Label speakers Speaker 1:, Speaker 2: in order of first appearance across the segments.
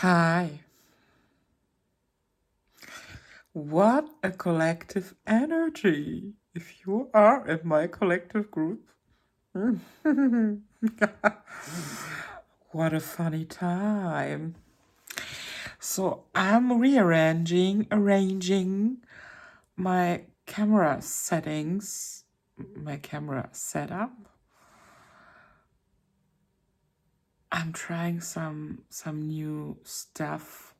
Speaker 1: Hi. What a collective energy. If you are in my collective group. What a funny time. So I'm arranging my camera settings, my camera setup. I'm trying some new stuff,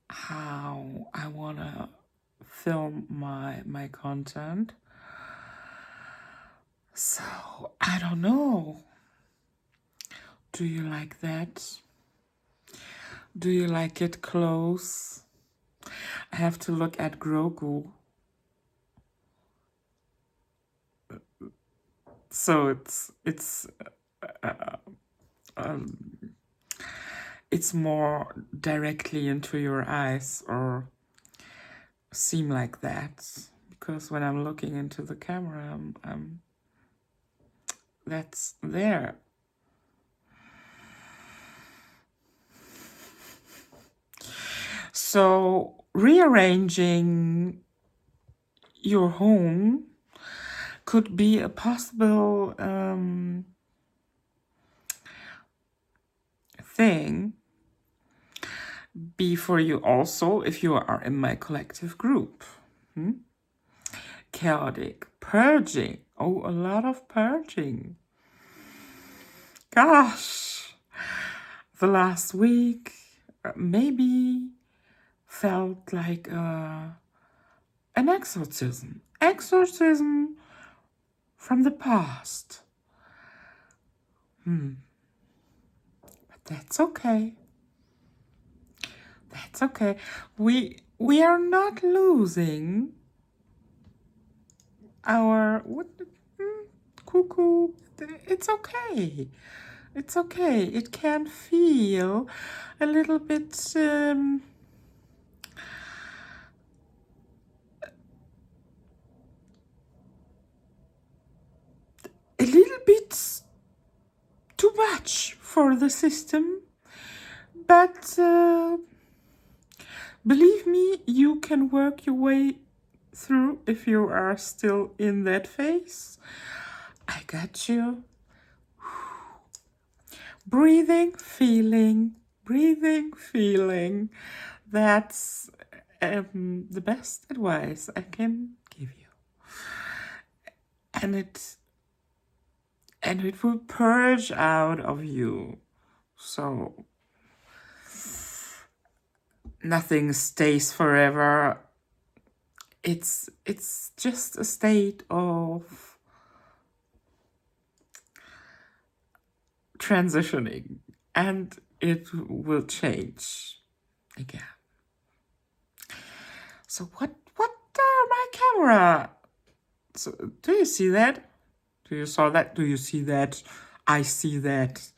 Speaker 1: how I wanna film my content. So I don't know. Do you like that? Do you like it close? I have to look at Grogu. So it's more directly into your eyes, or seem like that, because when I'm looking into the camera, that's there. So rearranging your home could be a possible thing. Be for you also if you are in my collective group. Chaotic purging. Oh, a lot of purging. Gosh, the last week maybe felt like an exorcism. Exorcism from the past. But that's okay. That's okay. We are not losing our cuckoo. It's okay. It's okay. It can feel a little bit too much for the system, but believe me, you can work your way through if you are still in that phase. I got you. Breathing, feeling. That's the best advice I can give you. And it will purge out of you. So nothing stays forever. It's just a state of transitioning, and it will change again. So what my camera? So do you see that? Do you saw that? Do you see that? I see that.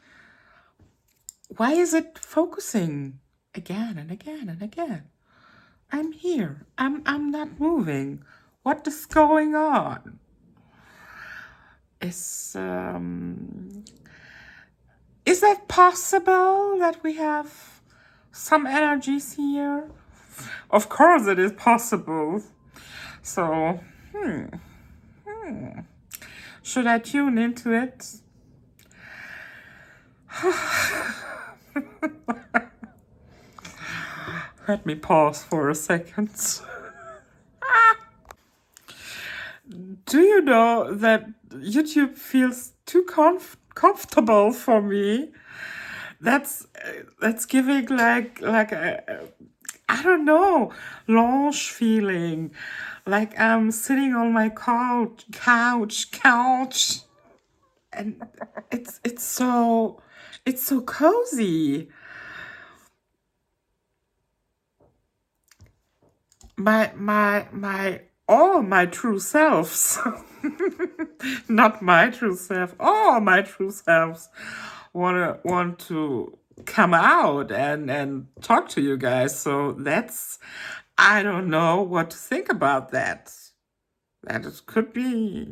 Speaker 1: Why is it focusing again and again and again? I'm here. I'm not moving. What is going on? Is that possible that we have some energies here? Of course it is possible. So, should I tune into it? Let me pause for a second. Do you know that YouTube feels too comfortable for me? That's giving like a, I don't know, launch feeling, like I'm sitting on my couch, and it's so cozy. All my true selves, not my true self, all my true selves want to come out and talk to you guys. So that's, I don't know what to think about that. That it could be,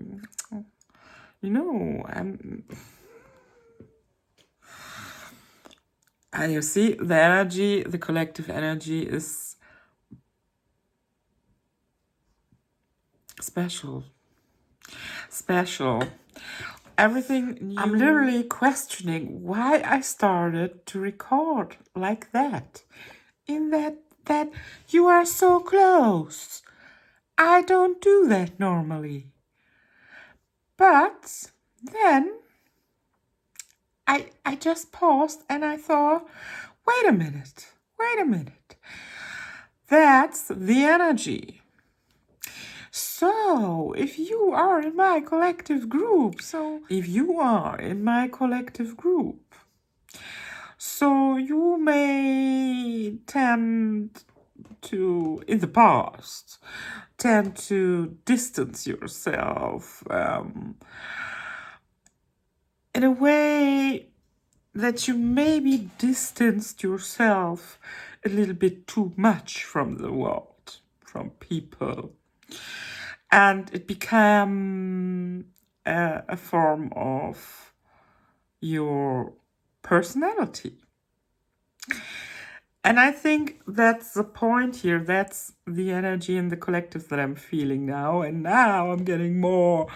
Speaker 1: I'm And you see, the energy, the collective energy is special. Special. Everything new. I'm literally questioning why I started to record like that. In that you are so close. I don't do that normally. But then I just paused and I thought, wait a minute. That's the energy. So, if you are in my collective group, so you may tend to, in the past, tend to distance yourself in a way that you maybe distanced yourself a little bit too much from the world, from people. And it became a form of your personality. And I think that's the point here. That's the energy in the collective that I'm feeling now. And now I'm getting more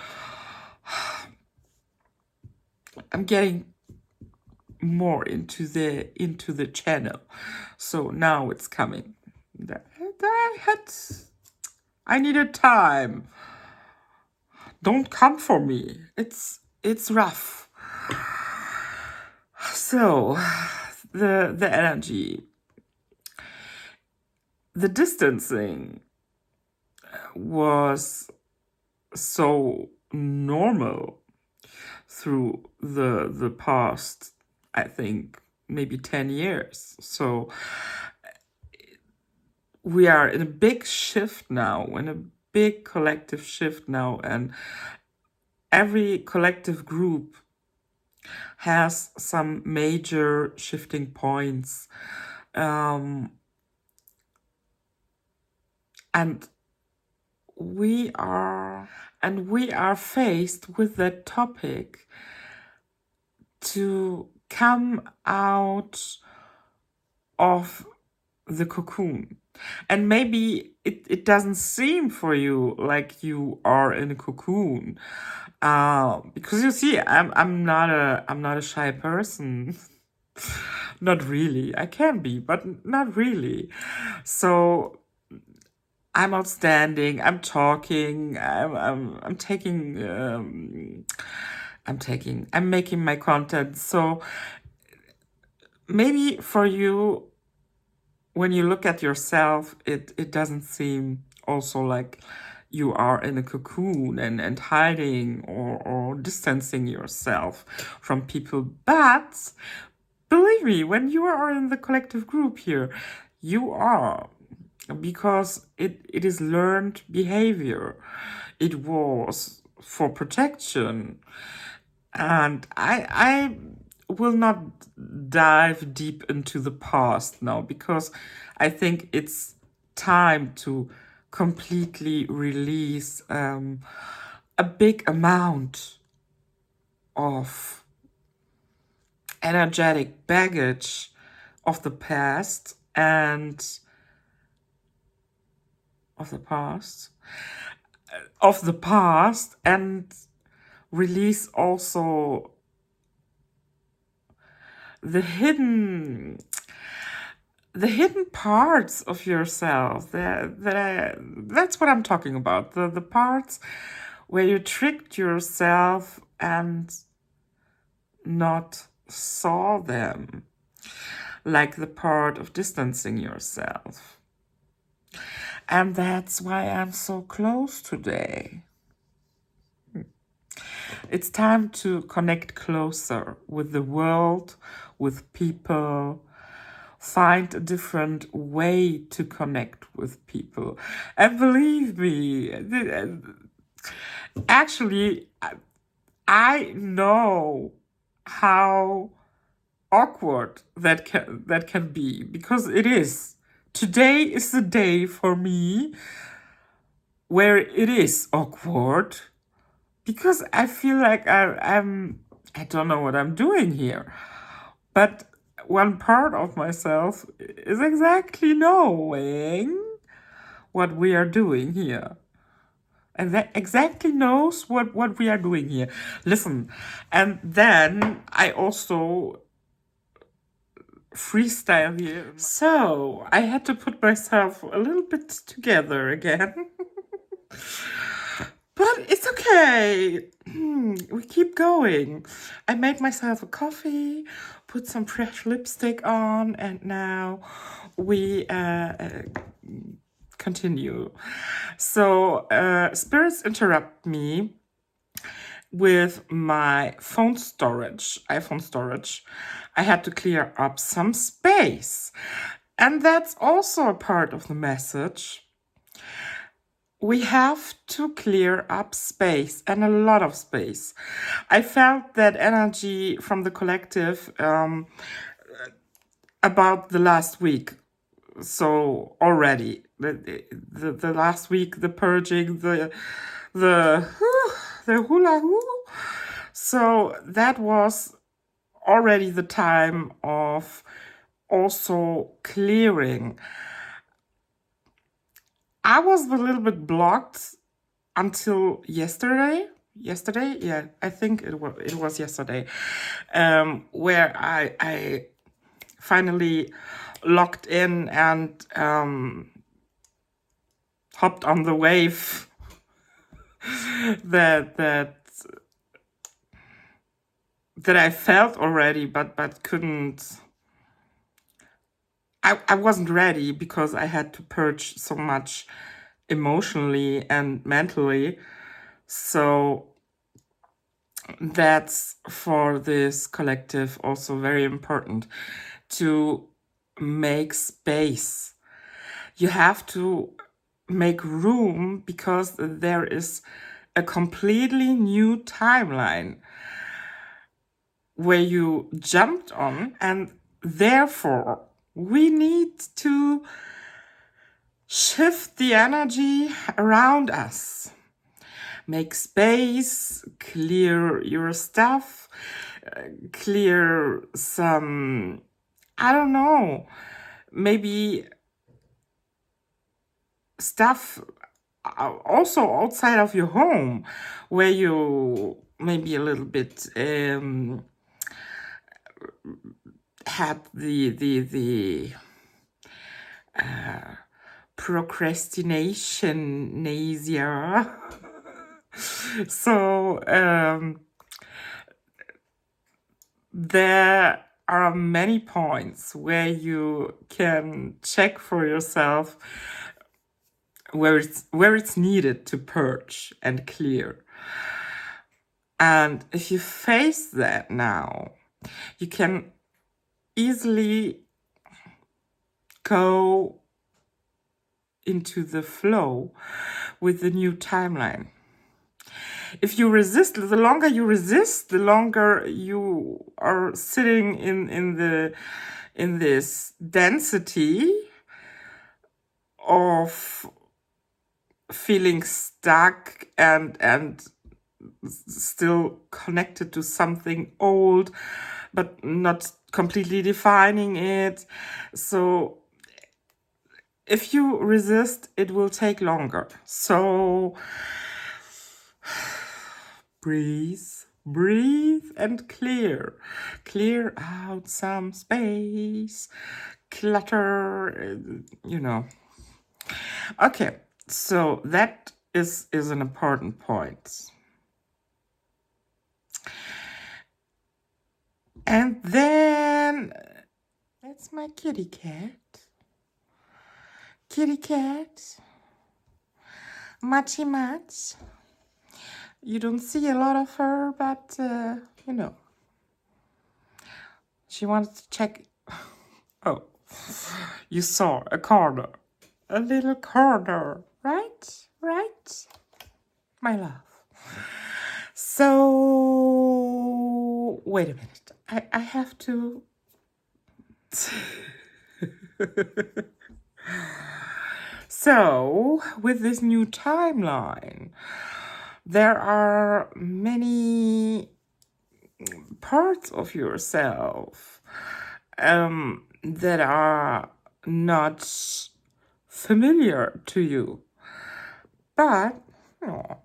Speaker 1: into the channel. So now it's coming. I needed time. Don't come for me. It's rough. So the energy, the distancing was so normal through the past, I think, maybe 10 years. So we are in a big shift now, in a big collective shift now, and every collective group has some major shifting points. And we are faced with that topic to come out of the cocoon. And maybe it doesn't seem for you like you are in a cocoon, because you see, I'm not a shy person. Not really. I can be, but not really. So I'm outstanding. I'm talking. I'm making my content. So maybe for you, when you look at yourself, it doesn't seem also like you are in a cocoon and hiding or distancing yourself from people. But believe me, when you are in the collective group here, you are, because it is learned behavior. It was for protection. And I will not dive deep into the past now, because I think it's time to completely release a big amount of energetic baggage of the past and and release also the hidden parts of yourself. That's what I'm talking about. The parts where you tricked yourself and not saw them, like the part of distancing yourself. And that's why I'm so close today. It's time to connect closer with the world, with people, find a different way to connect with people. And believe me, actually, I know how awkward that can be, because it is. Today is the day for me where it is awkward, because I feel like I don't know what I'm doing here. But one part of myself is exactly knowing what we are doing here. And that exactly knows what we are doing here. Listen, and then I also freestyle here. So I had to put myself a little bit together again. But it's okay. We keep going. I made myself a coffee, put some fresh lipstick on, and now we continue. So spirits interrupt me with my phone storage, iPhone storage. I had to clear up some space. And that's also a part of the message. We have to clear up space, and a lot of space. I felt that energy from the collective about the last week. So already the last week, the purging, the hula hoo. So that was already the time of also clearing. I was a little bit blocked until yesterday. Yeah, I think it was yesterday, where I finally locked in and hopped on the wave that I felt already, but couldn't. I wasn't ready because I had to purge so much emotionally and mentally. So that's for this collective also very important, to make space. You have to make room because there is a completely new timeline where you jumped on, and therefore we need to shift the energy around us. Make space, clear your stuff, clear some, I don't know, maybe stuff also outside of your home where you maybe a little bit had the procrastination nausea. So there are many points where you can check for yourself where it's needed to purge and clear. And if you face that now, you can easily go into the flow with the new timeline. If you resist, the longer you resist, the longer you are sitting in this density of feeling stuck and still connected to something old, but not completely defining it. So if you resist, it will take longer. So breathe and clear out some space, clutter, Okay, so that is an important point. And then that's my kitty cat. Kitty cat. Matchy match. You don't see a lot of her, but she wanted to check. Oh, you saw a corner. A little corner, right? Right? My love. So, wait a minute. I have to... So, with this new timeline, there are many parts of yourself that are not familiar to you. But, oh,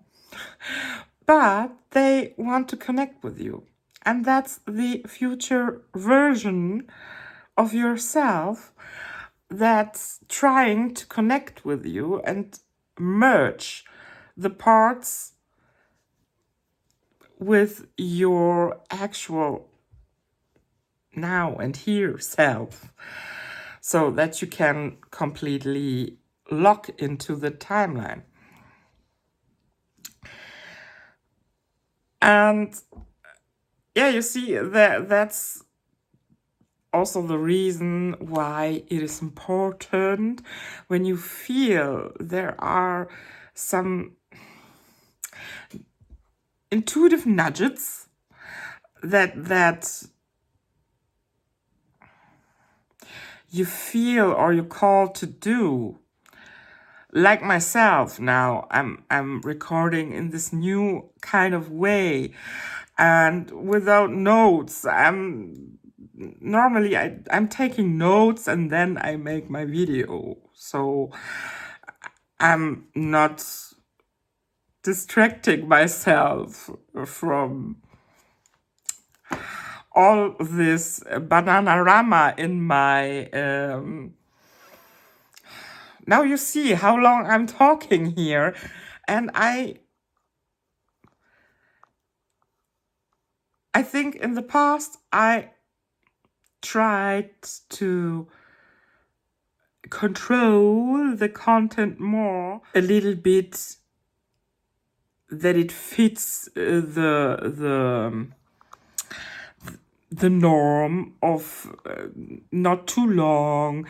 Speaker 1: but they want to connect with you. And that's the future version of yourself that's trying to connect with you and merge the parts with your actual now and here self, so that you can completely lock into the timeline. And yeah, you see, that's also the reason why it is important when you feel there are some intuitive nudges that you feel or you're called to do. Like myself now, I'm recording in this new kind of way and without notes. Normally I'm taking notes and then I make my video. So I'm not distracting myself from all this bananarama in my now you see how long I'm talking here, and I think in the past I tried to control the content more a little bit, that it fits the norm of not too long,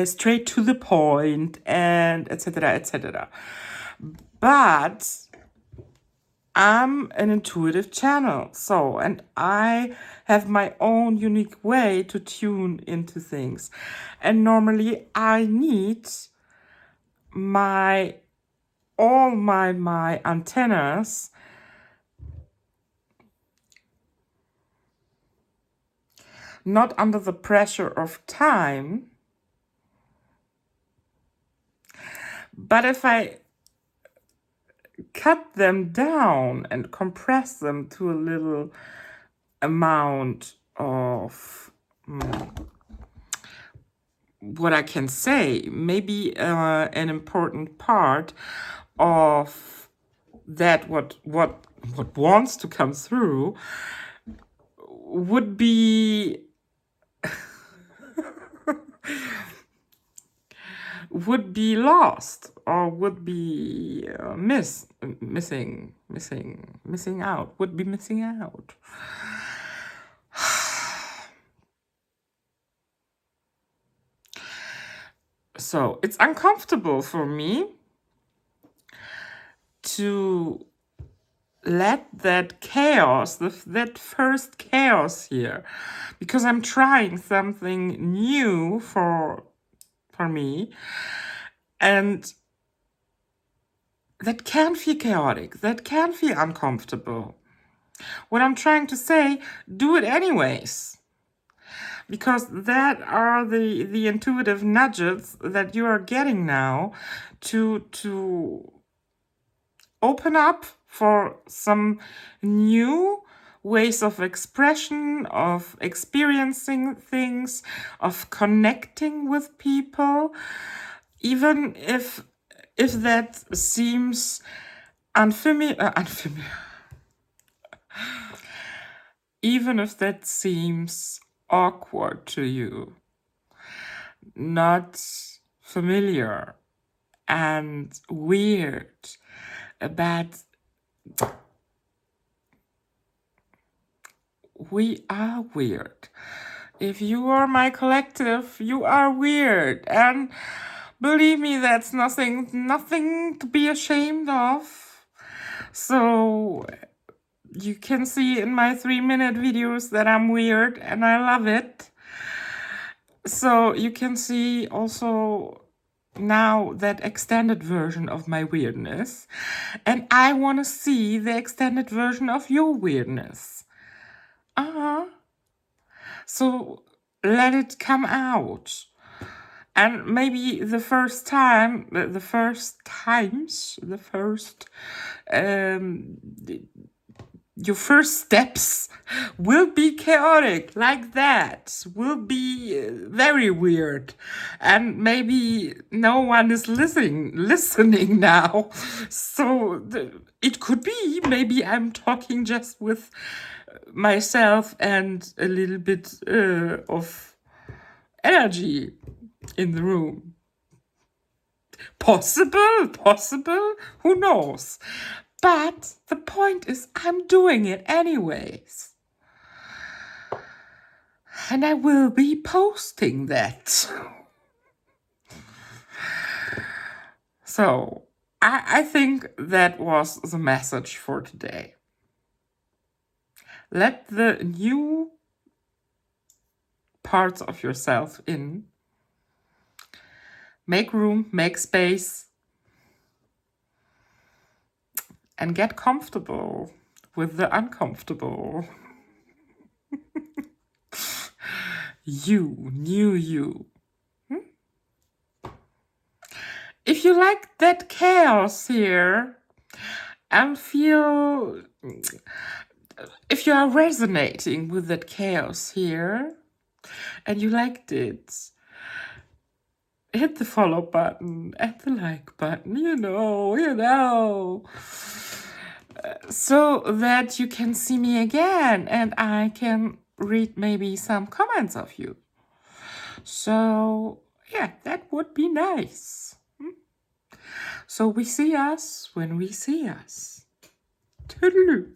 Speaker 1: straight to the point, and etc. etc. But I'm an intuitive channel, so, and I have my own unique way to tune into things, and normally I need all my antennas not under the pressure of time, but if I cut them down and compress them to a little amount of what I can say, maybe an important part of that what wants to come through would be lost, or would be missing out, would be missing out. So it's uncomfortable for me to let that chaos, that first chaos here, because I'm trying something new for me, and that can feel chaotic, that can feel uncomfortable. What I'm trying to say, do it anyways, because that are the intuitive nudges that you are getting now to open up for some new ways of expression, of experiencing things, of connecting with people, even if that seems unfamiliar, even if that seems awkward to you, not familiar and weird, but we are weird. If you are my collective, you are weird, and believe me, that's nothing to be ashamed of. So you can see in my 3-minute videos that I'm weird, and I love it. So you can see also now that extended version of my weirdness, and I want to see the extended version of your weirdness. So let it come out. And maybe the first your first steps will be chaotic like that, will be very weird, and maybe no one is listening now. So it could be maybe I'm talking just with myself and a little bit of energy in the room. Possible, who knows? But the point is, I'm doing it anyways. And I will be posting that. So, I think that was the message for today. Let the new parts of yourself in. Make room, make space, and get comfortable with the uncomfortable. New you. If you like that chaos here and feel, if you are resonating with that chaos here and you liked it, hit the follow button and the like button, you know, so that you can see me again and I can read maybe some comments of you. So, yeah, that would be nice. So we see us when we see us. Toodaloo.